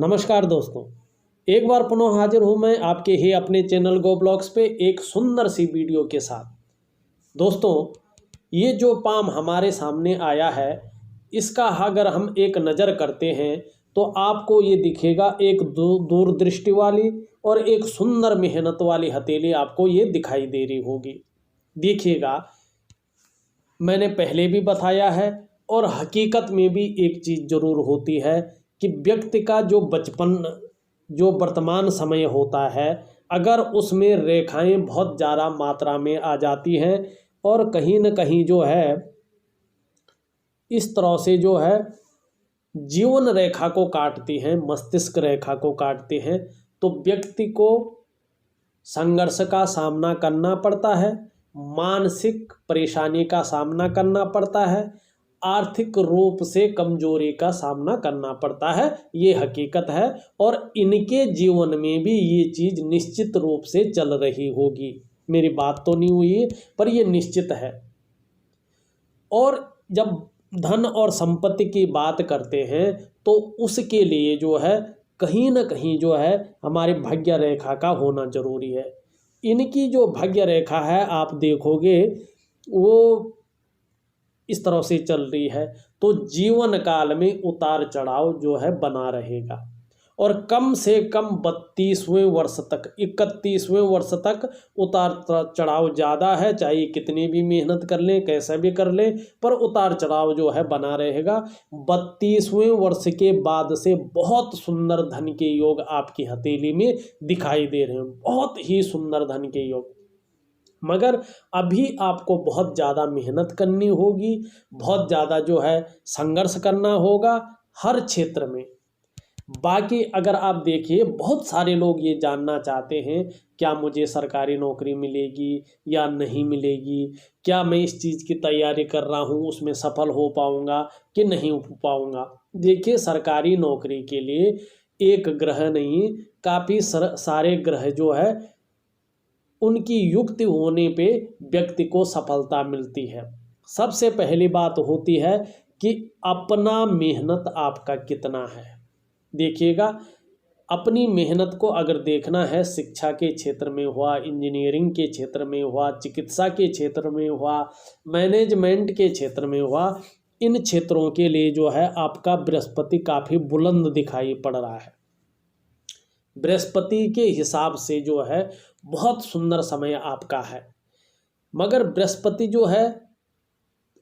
नमस्कार दोस्तों, एक बार पुनः हाजिर हूँ मैं आपके ही अपने चैनल गो ब्लॉग्स पे एक सुंदर सी वीडियो के साथ। दोस्तों, ये जो पाम हमारे सामने आया है, इसका अगर हम एक नज़र करते हैं तो आपको ये दिखेगा एक दूरदृष्टि वाली और एक सुंदर मेहनत वाली हथेली आपको ये दिखाई दे रही होगी। देखिएगा, मैंने पहले भी बताया है और हकीकत में भी एक चीज़ ज़रूर होती है कि व्यक्ति का जो बचपन जो वर्तमान समय होता है, अगर उसमें रेखाएं बहुत ज़्यादा मात्रा में आ जाती हैं और कहीं न कहीं जो है इस तरह से जो है जीवन रेखा को काटती हैं, मस्तिष्क रेखा को काटती हैं, तो व्यक्ति को संघर्ष का सामना करना पड़ता है, मानसिक परेशानी का सामना करना पड़ता है, आर्थिक रूप से कमजोरी का सामना करना पड़ता है। ये हकीकत है और इनके जीवन में भी ये चीज़ निश्चित रूप से चल रही होगी। मेरी बात तो नहीं हुई पर ये निश्चित है। और जब धन और संपत्ति की बात करते हैं तो उसके लिए जो है कहीं न कहीं जो है हमारे भाग्य रेखा का होना जरूरी है। इनकी जो भाग्य रेखा है आप देखोगे वो इस तरह से चल रही है, तो जीवन काल में उतार चढ़ाव जो है बना रहेगा और कम से कम 32वें वर्ष तक 31वें वर्ष तक उतार चढ़ाव ज़्यादा है। चाहे कितनी भी मेहनत कर लें, कैसा भी कर लें, पर उतार चढ़ाव जो है बना रहेगा। 32वें वर्ष के बाद से बहुत सुंदर धन के योग आपकी हथेली में दिखाई दे रहे हैं, बहुत ही सुंदर धन के योग। मगर अभी आपको बहुत ज़्यादा मेहनत करनी होगी, बहुत ज़्यादा जो है संघर्ष करना होगा हर क्षेत्र में। बाकी अगर आप देखिए, बहुत सारे लोग ये जानना चाहते हैं क्या मुझे सरकारी नौकरी मिलेगी या नहीं मिलेगी, क्या मैं इस चीज़ की तैयारी कर रहा हूँ उसमें सफल हो पाऊँगा कि नहीं हो पाऊँगा। देखिए, सरकारी नौकरी के लिए एक ग्रह नहीं, काफ़ी सारे ग्रह जो है उनकी युक्ति होने पे व्यक्ति को सफलता मिलती है। सबसे पहली बात होती है कि अपना मेहनत आपका कितना है। देखिएगा, अपनी मेहनत को अगर देखना है, शिक्षा के क्षेत्र में हुआ, इंजीनियरिंग के क्षेत्र में हुआ, चिकित्सा के क्षेत्र में हुआ, मैनेजमेंट के क्षेत्र में हुआ, इन क्षेत्रों के लिए जो है आपका बृहस्पति काफ़ी बुलंद दिखाई पड़ रहा है। बृहस्पति के हिसाब से जो है बहुत सुंदर समय आपका है। मगर बृहस्पति जो है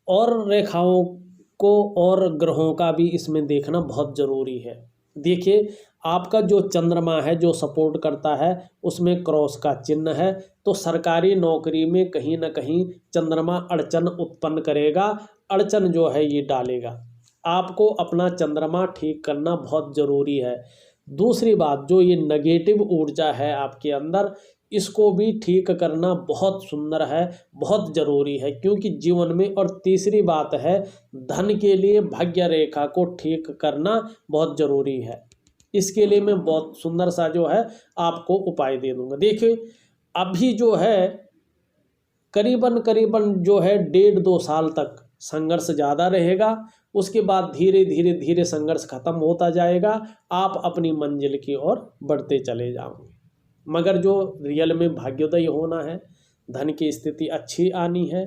और रेखाओं को और ग्रहों का भी इसमें देखना बहुत ज़रूरी है। देखिए, आपका जो चंद्रमा है जो सपोर्ट करता है उसमें क्रॉस का चिन्ह है, तो सरकारी नौकरी में कहीं ना कहीं चंद्रमा अड़चन उत्पन्न करेगा, अड़चन जो है ये डालेगा। आपको अपना चंद्रमा ठीक करना बहुत ज़रूरी है। दूसरी बात, जो ये नेगेटिव ऊर्जा है आपके अंदर, इसको भी ठीक करना बहुत सुंदर है, बहुत ज़रूरी है, क्योंकि जीवन में। और तीसरी बात है, धन के लिए भाग्य रेखा को ठीक करना बहुत ज़रूरी है। इसके लिए मैं बहुत सुंदर सा जो है आपको उपाय दे दूंगा। देखिए, अभी जो है करीबन जो है 1.5-2 साल तक संघर्ष ज़्यादा रहेगा, उसके बाद धीरे धीरे संघर्ष खत्म होता जाएगा, आप अपनी मंजिल की ओर बढ़ते चले जाओगे। मगर जो रियल में भाग्योदय होना है, धन की स्थिति अच्छी आनी है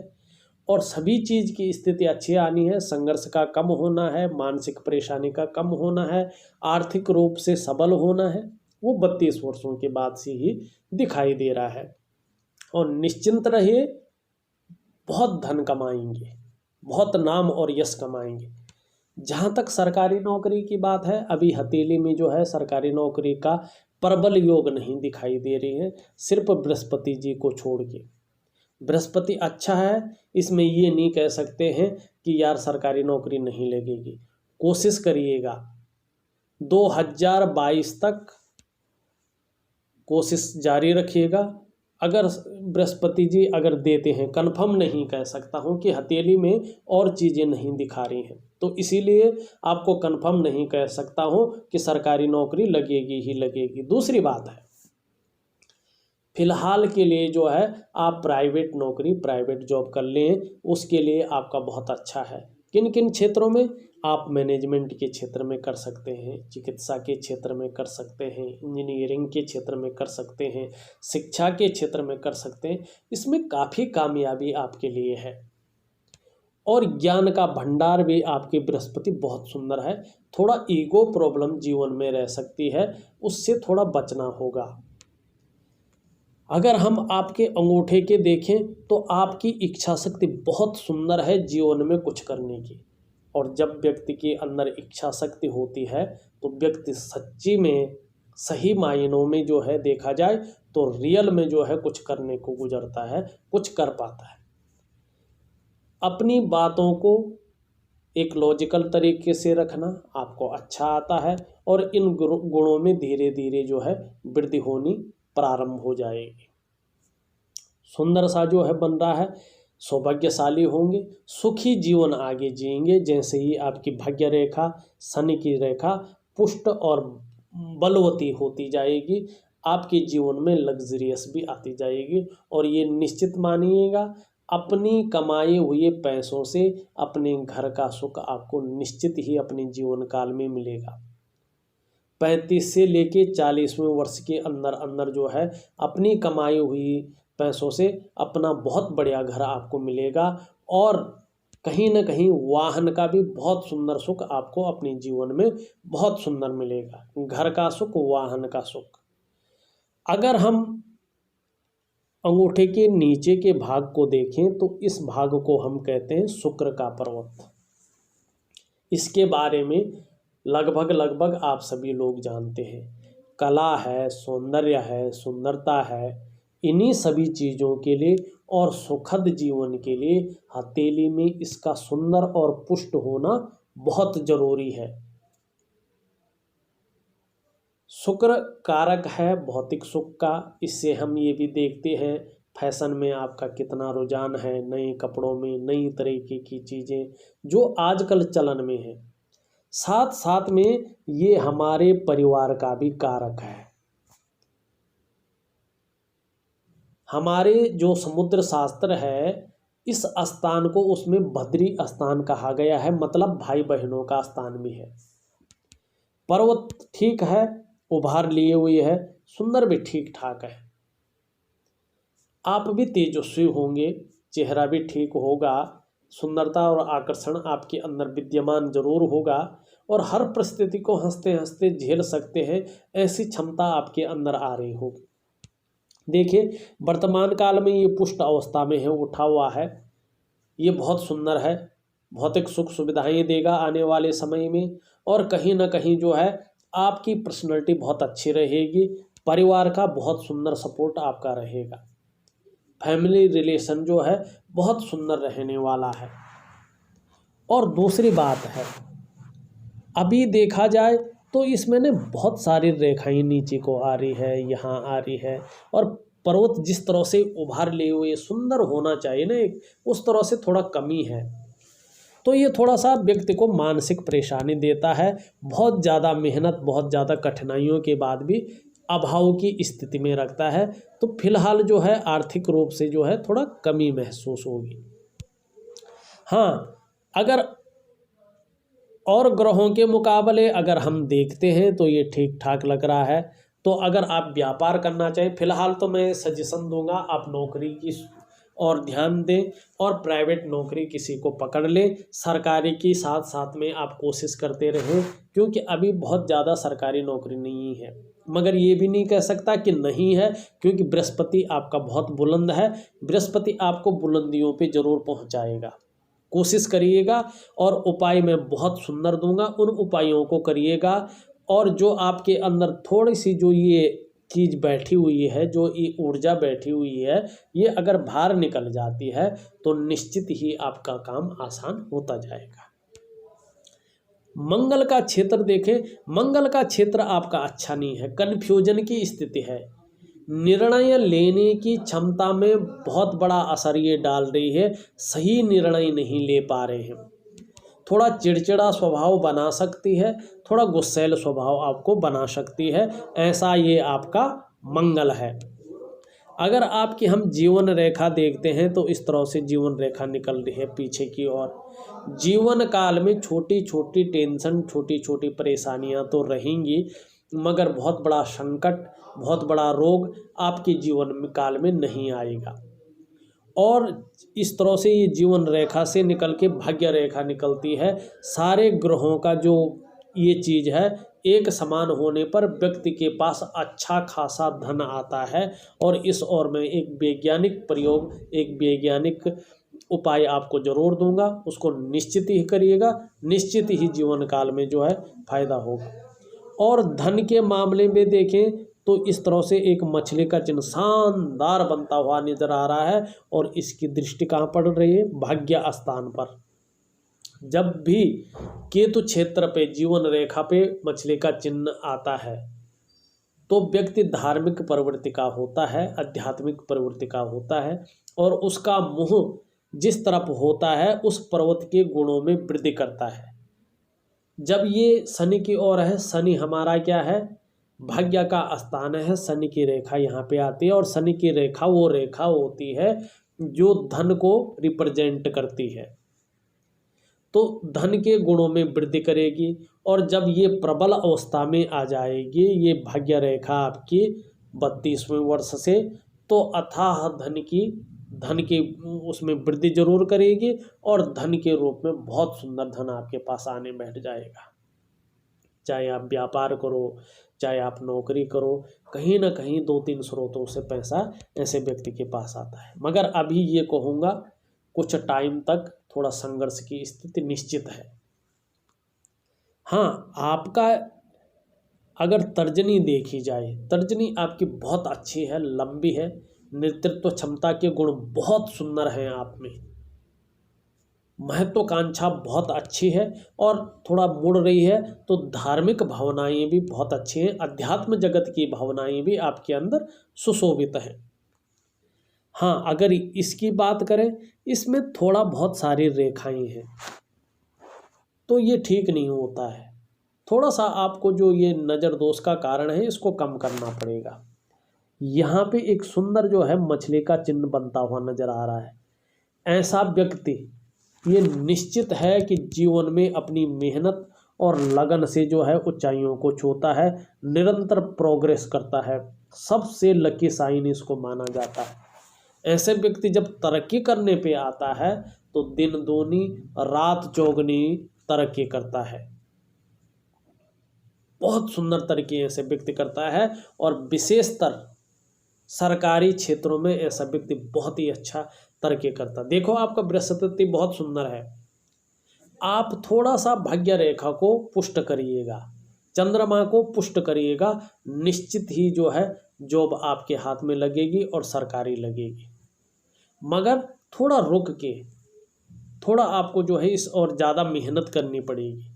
और सभी चीज़ की स्थिति अच्छी आनी है, संघर्ष का कम होना है, मानसिक परेशानी का कम होना है, आर्थिक रूप से सबल होना है, वो 32 वर्षों के बाद से ही दिखाई दे रहा है। और निश्चिंत रहिए, बहुत धन कमाएंगे, बहुत नाम और यश कमाएंगे। जहाँ तक सरकारी नौकरी की बात है, अभी हथेली में जो है सरकारी नौकरी का प्रबल योग नहीं दिखाई दे रही है, सिर्फ बृहस्पति जी को छोड़ के। बृहस्पति अच्छा है, इसमें ये नहीं कह सकते हैं कि यार सरकारी नौकरी नहीं लगेगी। कोशिश करिएगा, 2022 तक कोशिश जारी रखिएगा। अगर बृहस्पति जी अगर देते हैं, कंफर्म नहीं कह सकता हूं कि हथेली में और चीज़ें नहीं दिखा रही हैं, तो इसीलिए आपको कंफर्म नहीं कह सकता हूं कि सरकारी नौकरी लगेगी ही लगेगी। दूसरी बात है, फिलहाल के लिए जो है आप प्राइवेट नौकरी, प्राइवेट जॉब कर लें, उसके लिए आपका बहुत अच्छा है। किन किन क्षेत्रों में? आप मैनेजमेंट के क्षेत्र में कर सकते हैं, चिकित्सा के क्षेत्र में कर सकते हैं, इंजीनियरिंग के क्षेत्र में कर सकते हैं, शिक्षा के क्षेत्र में कर सकते हैं। इसमें काफ़ी कामयाबी आपके लिए है। और ज्ञान का भंडार भी आपके बृहस्पति बहुत सुंदर है। थोड़ा ईगो प्रॉब्लम जीवन में रह सकती है, उससे थोड़ा बचना होगा। अगर हम आपके अंगूठे के देखें तो आपकी इच्छा शक्ति बहुत सुंदर है जीवन में कुछ करने की। और जब व्यक्ति के अंदर इच्छा शक्ति होती है तो व्यक्ति सच्ची में सही मायनों में जो है देखा जाए तो रियल में जो है कुछ करने को गुजरता है, कुछ कर पाता है। अपनी बातों को एक लॉजिकल तरीके से रखना आपको अच्छा आता है और इन गुणों में धीरे धीरे जो है वृद्धि होनी प्रारंभ हो जाएगी। सुंदर सा जो है बन रहा है, सौभाग्यशाली होंगे, सुखी जीवन आगे जिएंगे। जैसे ही आपकी भाग्य रेखा, शनि की रेखा पुष्ट और बलवती होती जाएगी, आपके जीवन में लग्जरियस भी आती जाएगी। और ये निश्चित मानिएगा, अपनी कमाए हुए पैसों से अपने घर का सुख आपको निश्चित ही अपने जीवन काल में मिलेगा। 35 से लेके 40वें वर्ष के अंदर अंदर जो है अपनी कमाई हुई पैसों से अपना बहुत बढ़िया घर आपको मिलेगा। और कहीं ना कहीं वाहन का भी बहुत सुंदर सुख आपको अपने जीवन में बहुत सुंदर मिलेगा। घर का सुख, वाहन का सुख। अगर हम अंगूठे के नीचे के भाग को देखें तो इस भाग को हम कहते हैं शुक्र का पर्वत। इसके बारे में लगभग आप सभी लोग जानते हैं। कला है, सौंदर्य है, सुंदरता है, इन्हीं सभी चीज़ों के लिए और सुखद जीवन के लिए हथेली में इसका सुंदर और पुष्ट होना बहुत जरूरी है। शुक्र कारक है भौतिक सुख का। इससे हम ये भी देखते हैं फैशन में आपका कितना रुझान है, नए कपड़ों में, नई तरीके की चीज़ें जो आजकल चलन में है। साथ साथ में ये हमारे परिवार का भी कारक है। हमारे जो समुद्र शास्त्र है, इस स्थान को उसमें भद्री स्थान कहा गया है, मतलब भाई बहनों का स्थान भी है। पर्वत ठीक है, उभार लिए हुए है, सुंदर भी ठीक ठाक है। आप भी तेजस्वी होंगे, चेहरा भी ठीक होगा, सुंदरता और आकर्षण आपके अंदर विद्यमान जरूर होगा और हर परिस्थिति को हंसते हंसते झेल सकते हैं, ऐसी क्षमता आपके अंदर आ रही होगी। देखिए वर्तमान काल में ये पुष्ट अवस्था में है, उठा हुआ है, ये बहुत सुंदर है, भौतिक सुख सुविधाएं देगा आने वाले समय में। और कहीं ना कहीं जो है आपकी पर्सनैलिटी बहुत अच्छी रहेगी, परिवार का बहुत सुंदर सपोर्ट आपका रहेगा, फैमिली रिलेशन जो है बहुत सुंदर रहने वाला है। और दूसरी बात है, अभी देखा जाए तो इसमें ना बहुत सारी रेखाएं नीचे को आ रही है, यहाँ आ रही है, और पर्वत जिस तरह से उभार लिए हुए सुंदर होना चाहिए ना, उस तरह से थोड़ा कमी है। तो ये थोड़ा सा व्यक्ति को मानसिक परेशानी देता है। बहुत ज़्यादा मेहनत, बहुत ज़्यादा कठिनाइयों के बाद भी अभाव की स्थिति में रखता है। तो फिलहाल जो है आर्थिक रूप से जो है थोड़ा कमी महसूस होगी। हाँ, अगर और ग्रहों के मुकाबले अगर हम देखते हैं तो ये ठीक ठाक लग रहा है। तो अगर आप व्यापार करना चाहें, फिलहाल तो मैं सजेशन दूंगा आप नौकरी की और ध्यान दें और प्राइवेट नौकरी किसी को पकड़ लें। सरकारी की साथ साथ में आप कोशिश करते रहें, क्योंकि अभी बहुत ज़्यादा सरकारी नौकरी नहीं है। मगर ये भी नहीं कह सकता कि नहीं है, क्योंकि बृहस्पति आपका बहुत बुलंद है। बृहस्पति आपको बुलंदियों पे ज़रूर पहुंचाएगा। कोशिश करिएगा और उपाय मैं बहुत सुंदर दूंगा, उन उपायों को करिएगा। और जो आपके अंदर थोड़ी सी जो ये चीज़ बैठी हुई है, जो ये ऊर्जा बैठी हुई है, ये अगर बाहर निकल जाती है तो निश्चित ही आपका काम आसान होता जाएगा। मंगल का क्षेत्र देखें, मंगल का क्षेत्र आपका अच्छा नहीं है, कन्फ्यूजन की स्थिति है। निर्णय लेने की क्षमता में बहुत बड़ा असर ये डाल रही है, सही निर्णय नहीं ले पा रहे हैं। थोड़ा चिड़चिड़ा स्वभाव बना सकती है, थोड़ा गुस्सैल स्वभाव आपको बना सकती है, ऐसा ये आपका मंगल है। अगर आपकी हम जीवन रेखा देखते हैं तो इस तरह से जीवन रेखा निकल रही है पीछे की ओर। जीवन काल में छोटी छोटी टेंशन, छोटी छोटी परेशानियां तो रहेंगी, मगर बहुत बड़ा संकट, बहुत बड़ा रोग आपके जीवन काल में नहीं आएगा। और इस तरह से ये जीवन रेखा से निकल के भाग्य रेखा निकलती है। सारे ग्रहों का जो ये चीज़ है, एक समान होने पर व्यक्ति के पास अच्छा खासा धन आता है। और इस ओर में एक वैज्ञानिक प्रयोग, एक वैज्ञानिक उपाय आपको जरूर दूंगा, उसको निश्चित ही करिएगा, निश्चित ही जीवन काल में जो है फायदा होगा। और धन के मामले में देखें तो इस तरह से एक मछली का चिन्ह शानदार बनता हुआ नजर आ रहा है, और इसकी दृष्टि कहाँ पड़ रही है? भाग्य स्थान पर। जब भी केतु क्षेत्र पे, जीवन रेखा पे मछली का चिन्ह आता है तो व्यक्ति धार्मिक प्रवृत्ति का होता है, आध्यात्मिक प्रवृत्ति का होता है, और उसका मुंह जिस तरफ होता है उस पर्वत के गुणों में वृद्धि करता है। जब ये शनि की ओर है, शनि हमारा क्या है? भाग्य का स्थान है। शनि की रेखा यहाँ पे आती है, और शनि की रेखा वो रेखा होती है जो धन को रिप्रेजेंट करती है, तो धन के गुणों में वृद्धि करेगी। और जब ये प्रबल अवस्था में आ जाएगी, ये भाग्य रेखा आपकी 32वें वर्ष से, तो अथाह धन की उसमें वृद्धि जरूर करेगी, और धन के रूप में बहुत सुंदर धन आपके पास आने बैठ जाएगा। चाहे आप व्यापार करो, चाहे आप नौकरी करो, कहीं ना कहीं 2-3 स्रोतों से पैसा ऐसे व्यक्ति के पास आता है। मगर अभी ये कहूँगा कुछ टाइम तक थोड़ा संघर्ष की स्थिति निश्चित है। हाँ, आपका अगर तर्जनी देखी जाए, तर्जनी आपकी बहुत अच्छी है, लंबी है, नेतृत्व क्षमता के गुण बहुत सुंदर हैं आप में, महत्वाकांक्षा बहुत अच्छी है, और थोड़ा मुड़ रही है तो धार्मिक भावनाएं भी बहुत अच्छी हैं, अध्यात्म जगत की भावनाएं भी आपके अंदर सुशोभित हैं। हाँ, अगर इसकी बात करें, इसमें थोड़ा बहुत सारी रेखाएं हैं, तो ये ठीक नहीं होता है। थोड़ा सा आपको जो ये नज़र दोष का कारण है, इसको कम करना पड़ेगा। यहाँ पे एक सुंदर जो है मछली का चिन्ह बनता हुआ नजर आ रहा है। ऐसा व्यक्ति ये निश्चित है कि जीवन में अपनी मेहनत और लगन से जो है ऊंचाइयों को छूता है, निरंतर प्रोग्रेस करता है, सबसे लकी साइन इसको माना जाता है। ऐसे व्यक्ति जब तरक्की करने पे आता है तो दिन दूनी रात चौगनी तरक्की करता है, बहुत सुंदर तरक्की ऐसे व्यक्ति करता है। और विशेषतर सरकारी क्षेत्रों में ऐसा व्यक्ति बहुत ही अच्छा तरक्की करता है। देखो, आपका बृहस्पति बहुत सुंदर है, आप थोड़ा सा भाग्य रेखा को पुष्ट करिएगा, चंद्रमा को पुष्ट करिएगा, निश्चित ही जो है जॉब आपके हाथ में लगेगी और सरकारी लगेगी। मगर थोड़ा रुक के, थोड़ा आपको जो है इस और ज़्यादा मेहनत करनी पड़ेगी।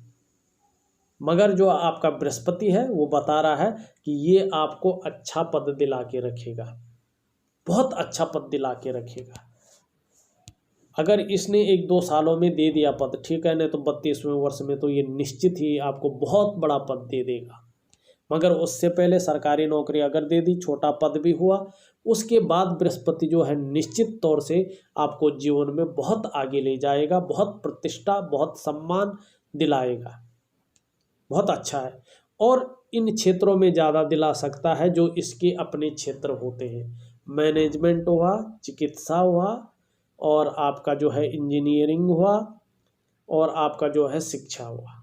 मगर जो आपका बृहस्पति है वो बता रहा है कि ये आपको अच्छा पद दिला के रखेगा, बहुत अच्छा पद दिला के रखेगा। अगर इसने 1-2 सालों में दे दिया पद, ठीक है, नहीं तो 32वें वर्ष में तो ये निश्चित ही आपको बहुत बड़ा पद दे देगा। मगर उससे पहले सरकारी नौकरी अगर दे दी, छोटा पद भी हुआ, उसके बाद बृहस्पति जो है निश्चित तौर से आपको जीवन में बहुत आगे ले जाएगा, बहुत प्रतिष्ठा, बहुत सम्मान दिलाएगा, बहुत अच्छा है। और इन क्षेत्रों में ज़्यादा दिला सकता है जो इसके अपने क्षेत्र होते हैं, मैनेजमेंट हुआ, चिकित्सा हुआ, और आपका जो है इंजीनियरिंग हुआ, और आपका जो है शिक्षा हुआ,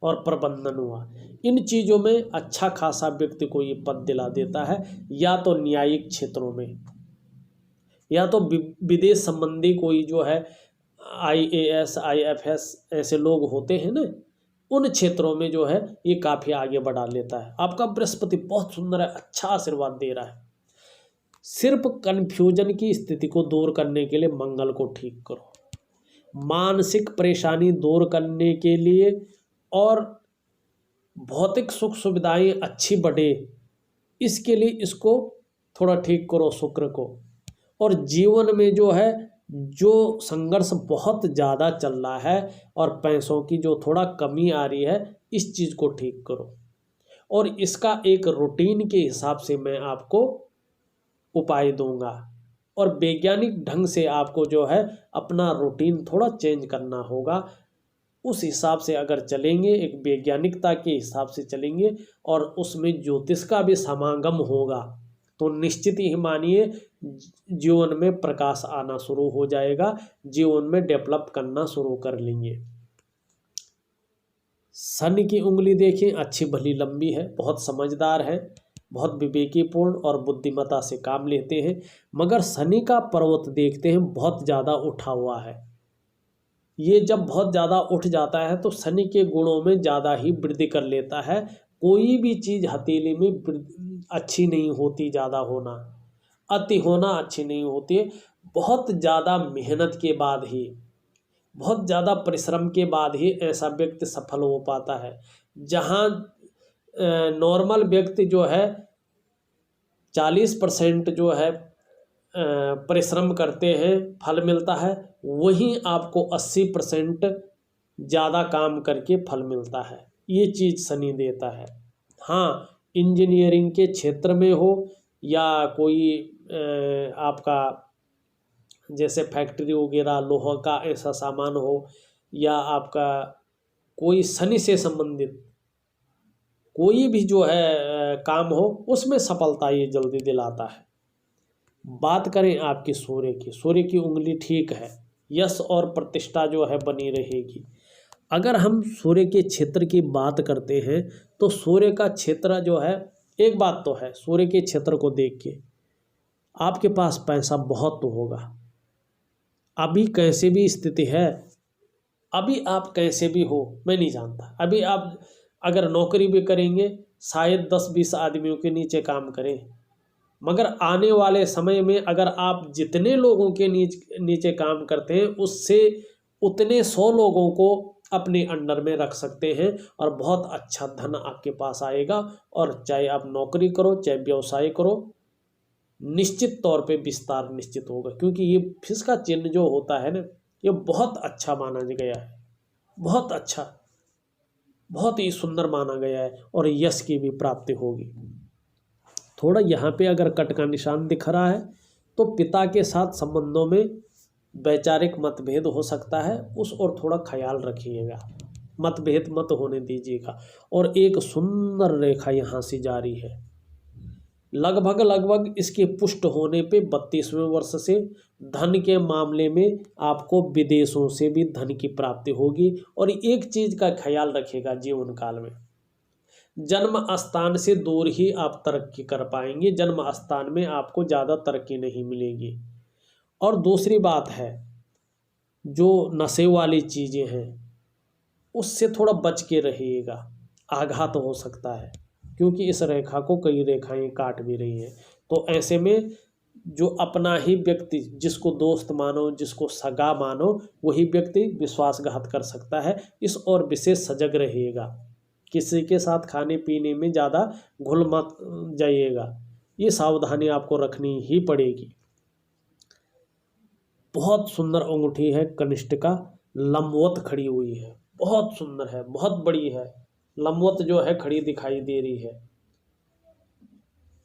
और प्रबंधन हुआ। इन चीज़ों में अच्छा खासा व्यक्ति को ये पद दिला देता है, या तो न्यायिक क्षेत्रों में, या तो विदेश संबंधी कोई जो है IAS IFS ऐसे लोग होते हैं ना, उन क्षेत्रों में जो है ये काफ़ी आगे बढ़ा लेता है। आपका बृहस्पति बहुत सुंदर है, अच्छा आशीर्वाद दे रहा है। सिर्फ कन्फ्यूजन की स्थिति को दूर करने के लिए मंगल को ठीक करो, मानसिक परेशानी दूर करने के लिए, और भौतिक सुख सुविधाएं अच्छी बढ़े, इसके लिए इसको थोड़ा ठीक करो शुक्र को। और जीवन में जो है जो संघर्ष बहुत ज़्यादा चल रहा है और पैसों की जो थोड़ा कमी आ रही है, इस चीज़ को ठीक करो। और इसका एक रूटीन के हिसाब से मैं आपको उपाय दूंगा। और वैज्ञानिक ढंग से आपको जो है अपना रूटीन थोड़ा चेंज करना होगा। उस हिसाब से अगर चलेंगे, एक वैज्ञानिकता के हिसाब से चलेंगे और उसमें ज्योतिष का भी समागम होगा, तो निश्चित ही मानिए जीवन में प्रकाश आना शुरू हो जाएगा, जीवन में डेवलप करना शुरू कर लेंगे। शनि की उंगली देखें, अच्छी भली लंबी है, बहुत समझदार है, बहुत विवेकीपूर्ण और बुद्धिमत्ता से काम लेते हैं। मगर शनि का पर्वत देखते हैं बहुत ज़्यादा उठा हुआ है। ये जब बहुत ज़्यादा उठ जाता है तो शनि के गुणों में ज़्यादा ही वृद्धि कर लेता है। कोई भी चीज़ हथेली में अच्छी नहीं होती, ज़्यादा होना, अति होना अच्छी नहीं होती है। बहुत ज़्यादा मेहनत के बाद ही, बहुत ज़्यादा परिश्रम के बाद ही ऐसा व्यक्ति सफल हो पाता है। जहाँ नॉर्मल व्यक्ति जो है 40% जो है परिश्रम करते हैं, फल मिलता है, वहीं आपको 80% ज़्यादा काम करके फल मिलता है। ये चीज़ शनि देता है। हाँ, इंजीनियरिंग के क्षेत्र में हो या कोई आपका जैसे फैक्ट्री वगैरह लोहा का ऐसा सामान हो, या आपका कोई शनि से संबंधित कोई भी जो है काम हो, उसमें सफलता ये जल्दी दिलाता है। बात करें आपकी सूर्य की, सूर्य की उंगली ठीक है, यश और प्रतिष्ठा जो है बनी रहेगी। अगर हम सूर्य के क्षेत्र की बात करते हैं तो सूर्य का क्षेत्र जो है, एक बात तो है, सूर्य के क्षेत्र को देख के आपके पास पैसा बहुत तो होगा। अभी कैसे भी स्थिति है, अभी आप कैसे भी हो मैं नहीं जानता, अभी आप अगर नौकरी भी करेंगे शायद 10-20 आदमियों के नीचे काम करें, मगर आने वाले समय में अगर आप जितने लोगों के नीचे काम करते हैं उससे उतने 100 लोगों को अपने अंडर में रख सकते हैं और बहुत अच्छा धन आपके पास आएगा। और चाहे आप नौकरी करो चाहे व्यवसाय करो, निश्चित तौर पे विस्तार निश्चित होगा, क्योंकि ये फिश का चिन्ह जो होता है ना, ये बहुत अच्छा माना गया है, बहुत अच्छा, बहुत ही सुंदर माना गया है और यश की भी प्राप्ति होगी। थोड़ा यहाँ पे अगर कट का निशान दिख रहा है तो पिता के साथ संबंधों में वैचारिक मतभेद हो सकता है, उस और थोड़ा ख्याल रखिएगा, मतभेद मत होने दीजिएगा। और एक सुंदर रेखा यहाँ से जारी है, लगभग इसके पुष्ट होने पे 32वें वर्ष से धन के मामले में आपको विदेशों से भी धन की प्राप्ति होगी। और एक चीज़ का ख्याल रखिएगा, जीवन काल में जन्म स्थान से दूर ही आप तरक्की कर पाएंगे, जन्म स्थान में आपको ज़्यादा तरक्की नहीं मिलेगी। और दूसरी बात है, जो नशे वाली चीज़ें हैं उससे थोड़ा बच के रहिएगा, आघात हो सकता है, क्योंकि इस रेखा को कई रेखाएं काट भी रही हैं। तो ऐसे में जो अपना ही व्यक्ति, जिसको दोस्त मानो, जिसको सगा मानो, वही व्यक्ति विश्वासघात कर सकता है। इस और विशेष सजग रहिएगा, किसी के साथ खाने पीने में ज़्यादा घुल मत जाइएगा, ये सावधानी आपको रखनी ही पड़ेगी। बहुत सुंदर अंगूठी है कनिष्ठिका, लंबवत खड़ी हुई है, बहुत सुंदर है, बहुत बड़ी है, लंबवत जो है खड़ी दिखाई दे रही है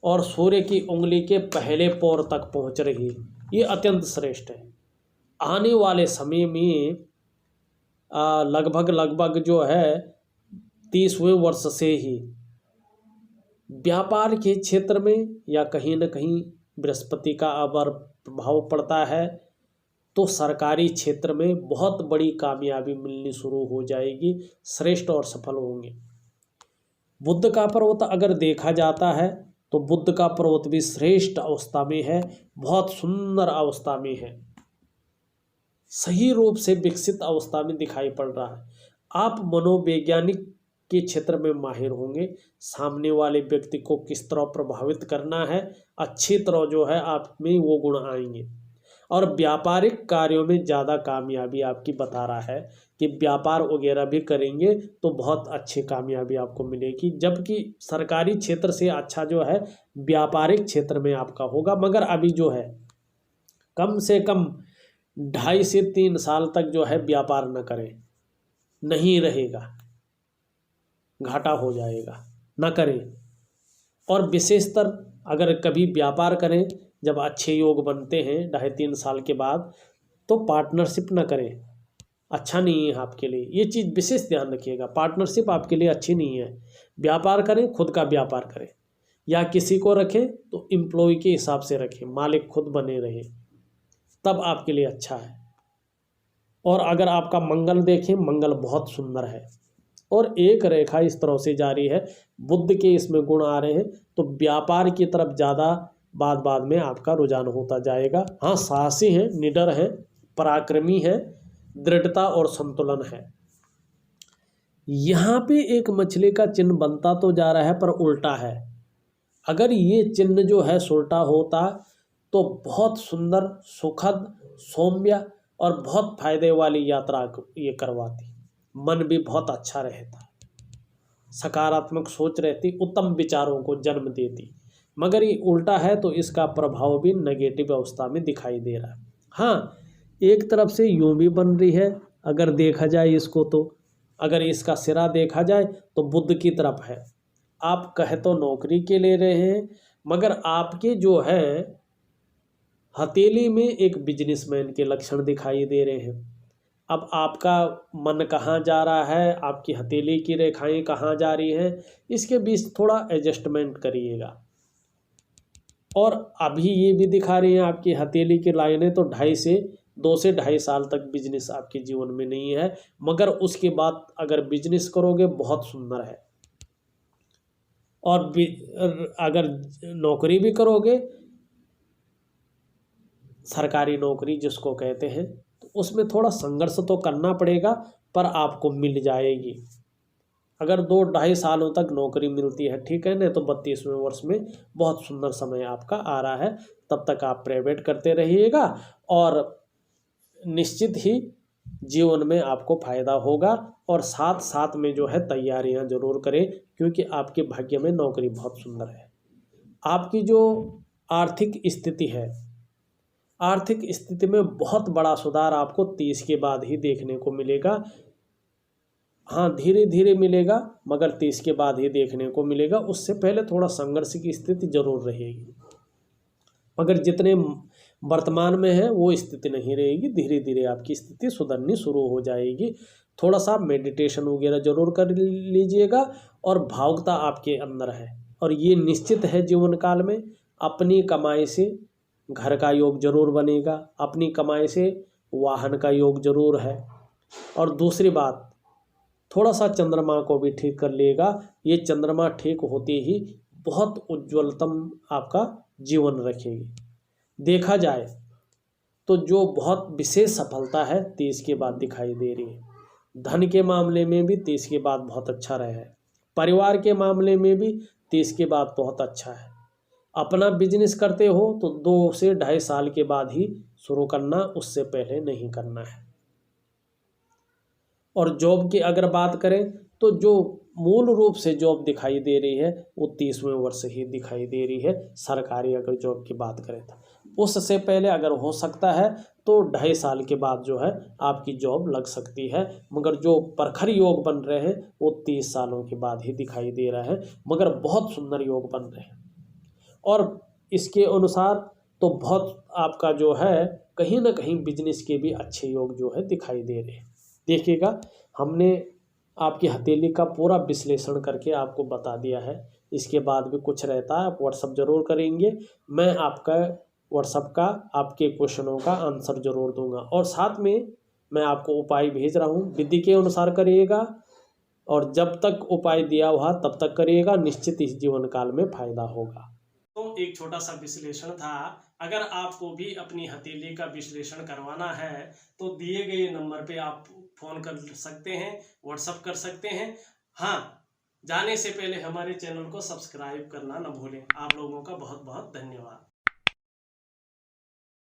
और सूर्य की उंगली के पहले पोर तक पहुंच रही, ये अत्यंत श्रेष्ठ है। आने वाले समय में लगभग जो है 30वें वर्ष से ही व्यापार के क्षेत्र में या कहीं न कहीं बृहस्पति का अगर प्रभाव पड़ता है तो सरकारी क्षेत्र में बहुत बड़ी कामयाबी मिलनी शुरू हो जाएगी, श्रेष्ठ और सफल होंगे। बुध का पर्वत अगर देखा जाता है तो बुध का पर्वत भी श्रेष्ठ अवस्था में है, बहुत सुंदर अवस्था में है, सही रूप से विकसित अवस्था में दिखाई पड़ रहा है। आप मनोवैज्ञानिक के क्षेत्र में माहिर होंगे, सामने वाले व्यक्ति को किस तरह प्रभावित करना है, अच्छी तरह जो है आप में वो गुण आएंगे। और व्यापारिक कार्यों में ज़्यादा कामयाबी आपकी बता रहा है कि व्यापार वगैरह भी करेंगे तो बहुत अच्छी कामयाबी आपको मिलेगी, जबकि सरकारी क्षेत्र से अच्छा जो है व्यापारिक क्षेत्र में आपका होगा। मगर अभी जो है कम से कम 2.5 से 3 साल तक जो है व्यापार न करें, नहीं रहेगा, घाटा हो जाएगा, न करें। और विशेषतर अगर कभी व्यापार करें जब अच्छे योग बनते हैं 2.5-3 साल के बाद, तो पार्टनरशिप ना करें, अच्छा नहीं है आपके लिए। ये चीज़ विशेष ध्यान रखिएगा, पार्टनरशिप आपके लिए अच्छी नहीं है। व्यापार करें, खुद का व्यापार करें, या किसी को रखें तो एम्प्लॉय के हिसाब से रखें, मालिक खुद बने रहे, तब आपके लिए अच्छा है। और अगर आपका मंगल देखें, मंगल बहुत सुंदर है और एक रेखा इस तरह से जारी है, बुध के इसमें गुण आ रहे हैं, तो व्यापार की तरफ ज़्यादा बाद में आपका रुझान होता जाएगा। हाँ, साहसी हैं, निडर हैं, पराक्रमी हैं, दृढ़ता और संतुलन है। यहाँ पे एक मछली का चिन्ह बनता तो जा रहा है पर उल्टा है। अगर ये चिन्ह जो है उल्टा होता तो बहुत सुंदर, सुखद, सौम्य और बहुत फायदे वाली यात्रा ये करवाती, मन भी बहुत अच्छा रहता, सकारात्मक सोच रहती, उत्तम विचारों को जन्म देती। मगर ये उल्टा है तो इसका प्रभाव भी नेगेटिव अवस्था में दिखाई दे रहा है। हाँ, एक तरफ से यूं भी बन रही है अगर देखा जाए इसको, तो अगर इसका सिरा देखा जाए तो बुध की तरफ है। आप कहे तो नौकरी के ले रहे हैं, मगर आपके जो है हथेली में एक बिजनेसमैन के लक्षण दिखाई दे रहे हैं। अब आपका मन कहाँ जा रहा है, आपकी हथेली की रेखाएं कहाँ जा रही हैं, इसके बीच थोड़ा एडजस्टमेंट करिएगा। और अभी ये भी दिखा रही हैं आपकी हथेली की लाइनें, तो 2 से ढाई साल तक बिजनेस आपके जीवन में नहीं है, मगर उसके बाद अगर बिजनेस करोगे बहुत सुंदर है। और अगर नौकरी भी करोगे, सरकारी नौकरी जिसको कहते हैं, तो उसमें थोड़ा संघर्ष तो करना पड़ेगा, पर आपको मिल जाएगी। अगर 2-2.5 सालों तक नौकरी मिलती है, ठीक है ना, तो 32वें वर्ष में बहुत सुंदर समय आपका आ रहा है। तब तक आप प्राइवेट करते रहिएगा और निश्चित ही जीवन में आपको फायदा होगा। और साथ साथ में जो है तैयारियां जरूर करें, क्योंकि आपके भाग्य में नौकरी बहुत सुंदर है। आपकी जो आर्थिक स्थिति है, आर्थिक स्थिति में बहुत बड़ा सुधार आपको 30 के बाद ही देखने को मिलेगा। हाँ, धीरे धीरे मिलेगा, मगर 30 के बाद ही देखने को मिलेगा। उससे पहले थोड़ा संघर्ष की स्थिति जरूर रहेगी, मगर जितने वर्तमान में है वो स्थिति नहीं रहेगी। धीरे धीरे आपकी स्थिति सुधरनी शुरू हो जाएगी। थोड़ा सा मेडिटेशन वगैरह जरूर कर लीजिएगा। और भावुकता आपके अंदर है, और ये निश्चित है जीवन काल में अपनी कमाई से घर का योग जरूर बनेगा, अपनी कमाई से वाहन का योग जरूर है। और दूसरी बात, थोड़ा सा चंद्रमा को भी ठीक कर लेगा। ये चंद्रमा ठीक होते ही बहुत उज्ज्वलतम आपका जीवन रखेगी। देखा जाए तो जो बहुत विशेष सफलता है 30 के बाद दिखाई दे रही है। धन के मामले में भी 30 के बाद बहुत अच्छा रहा है। परिवार के मामले में भी 30 के बाद बहुत अच्छा है। अपना बिजनेस करते हो तो 2 से 2.5 साल के बाद ही शुरू करना, उससे पहले नहीं करना है। और जॉब की अगर बात करें तो जो मूल रूप से जॉब दिखाई दे रही है वो 30वें वर्ष ही दिखाई दे रही है। सरकारी अगर जॉब की बात करें तो उससे पहले अगर हो सकता है तो 2.5 साल के बाद जो है आपकी जॉब लग सकती है, मगर जो प्रखर योग बन रहे हैं वो 30 सालों के बाद ही दिखाई दे रहा है, मगर बहुत सुंदर योग बन रहे हैं। और इसके अनुसार तो बहुत आपका जो है कहीं ना कहीं बिजनेस के भी अच्छे योग जो है दिखाई दे रहे हैं। देखिएगा, हमने आपकी हथेली का पूरा विश्लेषण करके आपको बता दिया है। इसके बाद भी कुछ रहता है आप व्हाट्सअप जरूर करेंगे, मैं आपका व्हाट्सअप का आपके क्वेश्चनों का आंसर जरूर दूंगा। और साथ में मैं आपको उपाय भेज रहा हूँ, विधि के अनुसार करिएगा, और जब तक उपाय दिया हुआ तब तक करिएगा, निश्चित इस जीवन काल में फायदा होगा। तो एक छोटा सा विश्लेषण था। अगर आपको भी अपनी हथेली का विश्लेषण करवाना है तो दिए गए नंबर पे आप फोन कर सकते हैं, व्हाट्सएप कर सकते हैं। हाँ, जाने से पहले हमारे चैनल को सब्सक्राइब करना न भूलें। आप लोगों का बहुत बहुत धन्यवाद।